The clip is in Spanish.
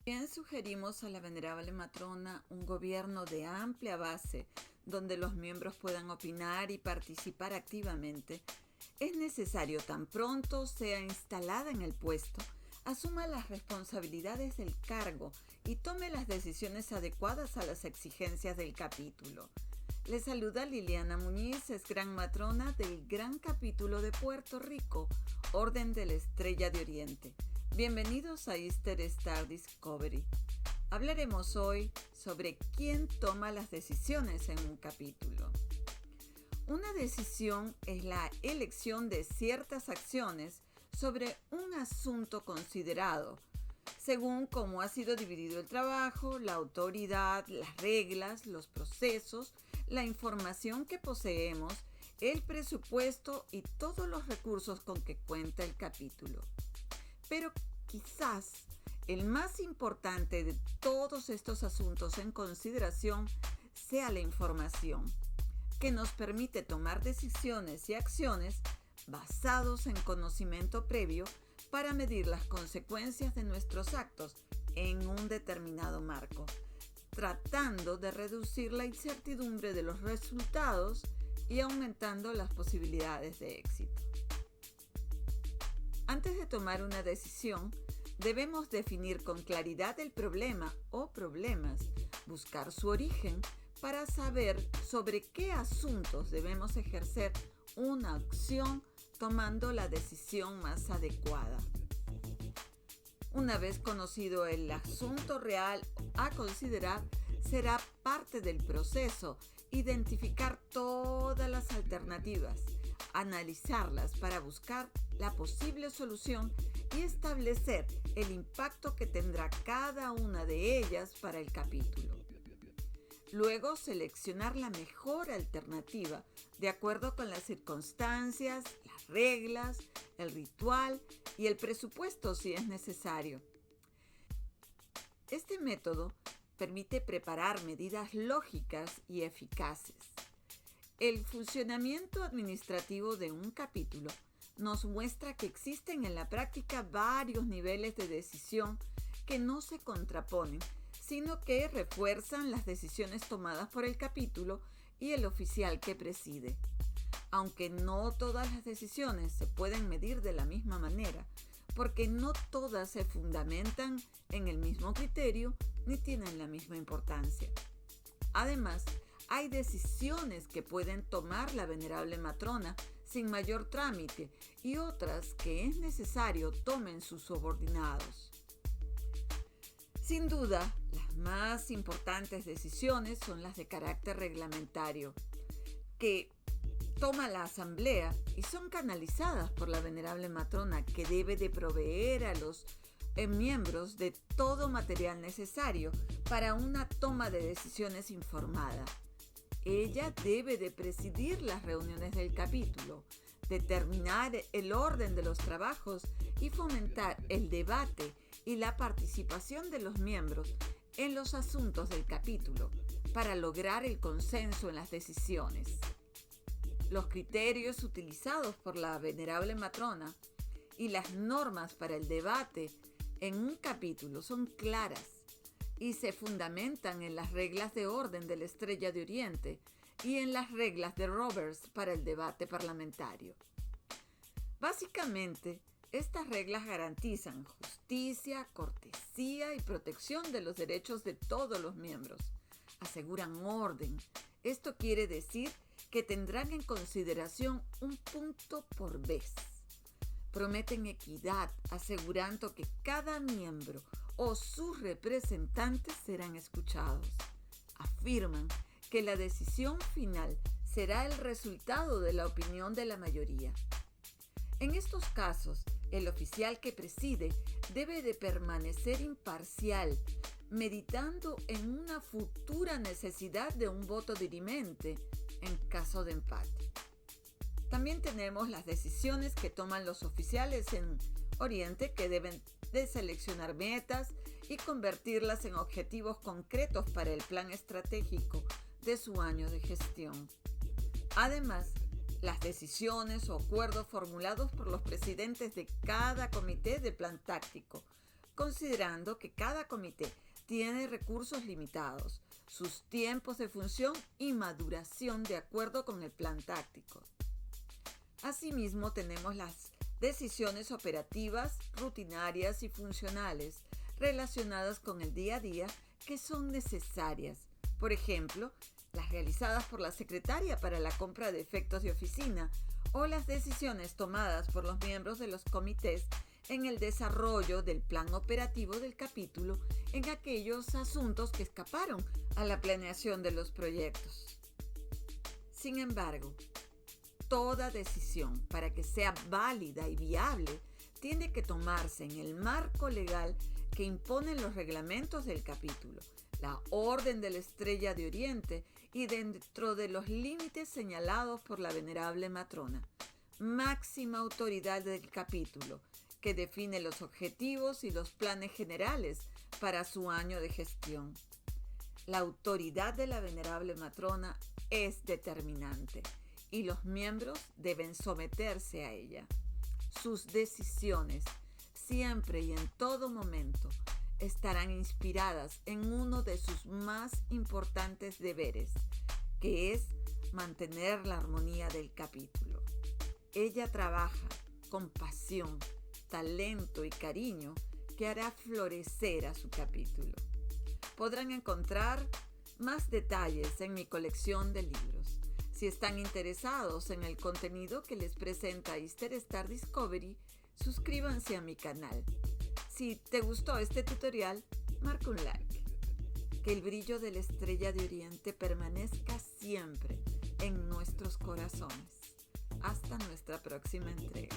Bien sugerimos a la venerable matrona un gobierno de amplia base, donde los miembros puedan opinar y participar activamente. Es necesario, tan pronto sea instalada en el puesto, asuma las responsabilidades del cargo y tome las decisiones adecuadas a las exigencias del capítulo. Le saluda Liliana Muñiz, es gran matrona del Gran Capítulo de Puerto Rico, Orden de la Estrella de Oriente. Bienvenidos a Easter Star Discovery. Hablaremos hoy sobre quién toma las decisiones en un capítulo. Una decisión es la elección de ciertas acciones sobre un asunto considerado, según cómo ha sido dividido el trabajo, la autoridad, las reglas, los procesos, la información que poseemos, el presupuesto y todos los recursos con que cuenta el capítulo. Pero quizás el más importante de todos estos asuntos en consideración sea la información, que nos permite tomar decisiones y acciones basados en conocimiento previo para medir las consecuencias de nuestros actos en un determinado marco, tratando de reducir la incertidumbre de los resultados y aumentando las posibilidades de éxito. Antes de tomar una decisión, debemos definir con claridad el problema o problemas, buscar su origen para saber sobre qué asuntos debemos ejercer una acción tomando la decisión más adecuada. Una vez conocido el asunto real a considerar, será parte del proceso identificar todas las alternativas, analizarlas para buscar la posible solución y establecer el impacto que tendrá cada una de ellas para el capítulo. Luego, seleccionar la mejor alternativa de acuerdo con las circunstancias, las reglas, el ritual y el presupuesto si es necesario. Este método permite preparar medidas lógicas y eficaces. El funcionamiento administrativo de un capítulo nos muestra que existen en la práctica varios niveles de decisión que no se contraponen, sino que refuerzan las decisiones tomadas por el capítulo y el oficial que preside. Aunque no todas las decisiones se pueden medir de la misma manera, porque no todas se fundamentan en el mismo criterio ni tienen la misma importancia. Además, hay decisiones que pueden tomar la venerable matrona sin mayor trámite y otras que es necesario tomen sus subordinados. Sin duda, las más importantes decisiones son las de carácter reglamentario, que toma la asamblea y son canalizadas por la venerable matrona, que debe de proveer a los miembros de todo material necesario para una toma de decisiones informada. Ella debe de presidir las reuniones del capítulo, determinar el orden de los trabajos y fomentar el debate y la participación de los miembros en los asuntos del capítulo para lograr el consenso en las decisiones. Los criterios utilizados por la venerable matrona y las normas para el debate en un capítulo son claras y se fundamentan en las reglas de orden de la Estrella de Oriente y en las reglas de Roberts para el debate parlamentario. Básicamente, estas reglas garantizan justicia, cortesía y protección de los derechos de todos los miembros. Aseguran orden. Esto quiere decir que tendrán en consideración un punto por vez. Prometen equidad, asegurando que cada miembro o sus representantes serán escuchados. Afirman que la decisión final será el resultado de la opinión de la mayoría. En estos casos, el oficial que preside debe de permanecer imparcial, meditando en una futura necesidad de un voto dirimente en caso de empate. También tenemos las decisiones que toman los oficiales en Oriente, que deben de seleccionar metas y convertirlas en objetivos concretos para el plan estratégico de su año de gestión. Además, las decisiones o acuerdos formulados por los presidentes de cada comité de plan táctico considerando que cada comité tiene recursos limitados, sus tiempos de función y maduración de acuerdo con el plan táctico. Asimismo, tenemos las decisiones operativas, rutinarias y funcionales relacionadas con el día a día que son necesarias. Por ejemplo, las realizadas por la secretaria para la compra de efectos de oficina o las decisiones tomadas por los miembros de los comités en el desarrollo del plan operativo del capítulo en aquellos asuntos que escaparon a la planeación de los proyectos. Sin embargo, toda decisión, para que sea válida y viable, tiene que tomarse en el marco legal que imponen los reglamentos del capítulo, la Orden de la Estrella de Oriente y dentro de los límites señalados por la venerable matrona, máxima autoridad del capítulo, que define los objetivos y los planes generales para su año de gestión. La autoridad de la venerable matrona es determinante y los miembros deben someterse a ella. Sus decisiones, siempre y en todo momento, estarán inspiradas en uno de sus más importantes deberes, que es mantener la armonía del capítulo. Ella trabaja con pasión, talento y cariño que hará florecer a su capítulo. Podrán encontrar más detalles en mi colección de libros. Si están interesados en el contenido que les presenta Easter Star Discovery, suscríbanse a mi canal. Si te gustó este tutorial, marca un like. Que el brillo de la Estrella de Oriente permanezca siempre en nuestros corazones. Hasta nuestra próxima entrega.